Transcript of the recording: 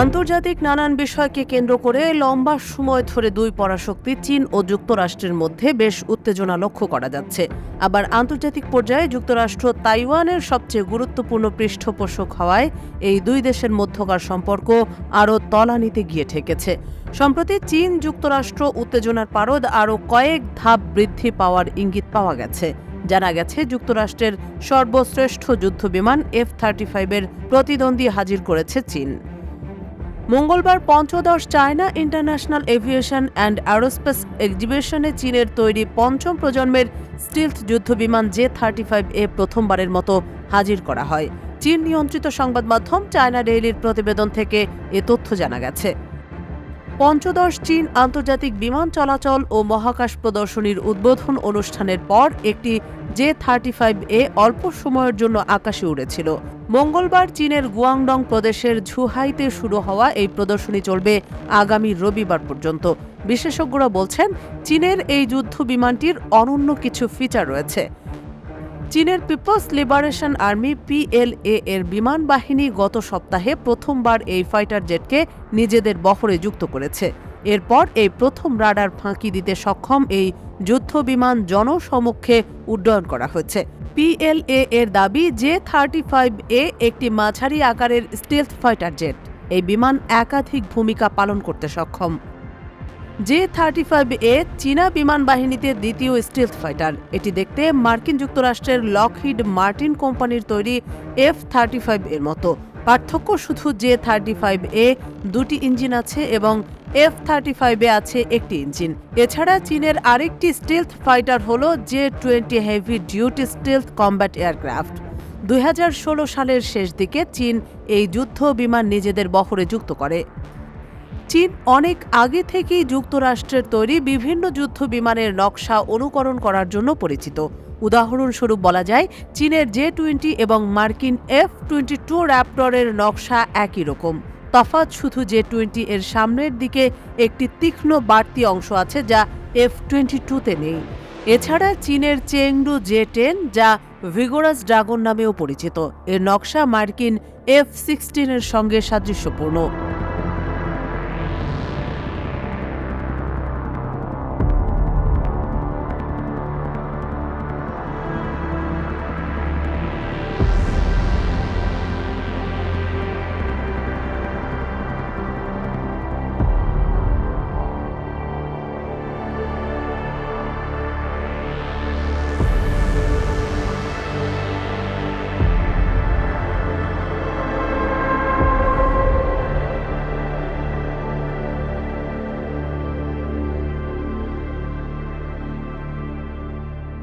আন্তর্জাতিক নানান বিষয়কে কেন্দ্র করে লম্বা সময় ধরে দুই পরাশক্তি চীন ও যুক্তরাষ্ট্রের মধ্যে বেশ উত্তেজনা লক্ষ্য করা যাচ্ছে। আবার আন্তর্জাতিক পর্যায়ে যুক্তরাষ্ট্র তাইওয়ানের সবচেয়ে গুরুত্বপূর্ণ পৃষ্ঠপোষক হওয়ায় এই দুই দেশের মধ্যকার সম্পর্ক আরও তলানিতে গিয়ে ঠেকেছে। সম্প্রতি চীন যুক্তরাষ্ট্র উত্তেজনার পারদ আরও কয়েক ধাপ বৃদ্ধি পাওয়ার ইঙ্গিত পাওয়া গেছে। জানা গেছে, যুক্তরাষ্ট্রের সর্বশ্রেষ্ঠ যুদ্ধবিমান F-35-এর প্রতিদ্বন্দ্বী হাজির করেছে চীন। মঙ্গলবার পঞ্চদশ China international aviation and aerospace এক্সিবিশনে চীনের তৈরি পঞ্চম প্রজন্মের স্টিলথ যুদ্ধবিমান J-35A প্রথমবারের মতো হাজির করা হয়। চীন নিয়ন্ত্রিত সংবাদ মাধ্যম চায়না ডেইলির প্রতিবেদন থেকে এ তথ্য জানা গেছে। পঞ্চদশ চীন আন্তর্জাতিক বিমান চলাচল ও মহাকাশ প্রদর্শনীর উদ্বোধন অনুষ্ঠানের পর একটি J-35A অল্প সময়ের জন্য আকাশে উড়েছিল। মঙ্গলবার চীনের গুয়াংডং প্রদেশের ঝুহাইতে শুরু হওয়া এই প্রদর্শনী চলবে আগামী রবিবার পর্যন্ত। বিশেষজ্ঞরা বলছেন, চীনের এই যুদ্ধ বিমানটির অনন্য কিছু ফিচার রয়েছে। চীনের পিপলস লিবারেশন আর্মি PLA এর বিমান বাহিনী গত সপ্তাহে প্রথমবার এই ফাইটার জেটকে নিজেদের বহরে যুক্ত করেছে। এরপর এই প্রথম রাডার ফাঁকি দিতে সক্ষম এই যুদ্ধ বিমান জনসমক্ষে উড্ডয়ন করা হয়েছে। PLA এর দাবি, J-35A একটি মাঝারি আকারের স্টিলথ ফাইটার জেট। এই বিমান একাধিক ভূমিকা পালন করতে সক্ষম। J-35A চীনা বিমান বাহিনীতে দ্বিতীয় স্টিলথ ফাইটার। এটি দেখতে মার্কিন যুক্তরাষ্ট্রের লকহিড মার্টিন কোম্পানির তৈরি F-35 এর মতো। পার্থক্য শুধু J-35A দুটি ইঞ্জিন আছে এবং F-35A আছে একটি ইঞ্জিন। এছাড়া চীনের আরেকটি স্টিলথ ফাইটার হল J-20 heavy duty স্টিলথ combat aircraft. 2016 সালের শেষ দিকে চীন এই যুদ্ধ বিমান নিজেদের বহরে যুক্ত করে। চীন অনেক আগে থেকেই যুক্তরাষ্ট্রের তৈরি বিভিন্ন যুদ্ধ বিমানের নকশা অনুকরণ করার জন্য পরিচিত। উদাহরণস্বরূপ বলা যায়, চীনের J-20 এবং মার্কিন F-22 র্যাপটরের নকশা একই রকম। তফাৎ শুধু J-20 এর সামনের দিকে একটি তীক্ষ্ণ বাড়তি অংশ আছে, যা F-22-তে নেই। এছাড়া চীনের চেংডু J-10, যা ভিগোরাস ড্রাগন নামেও পরিচিত, এর নকশা মার্কিন F-16 এর সঙ্গে সাদৃশ্যপূর্ণ।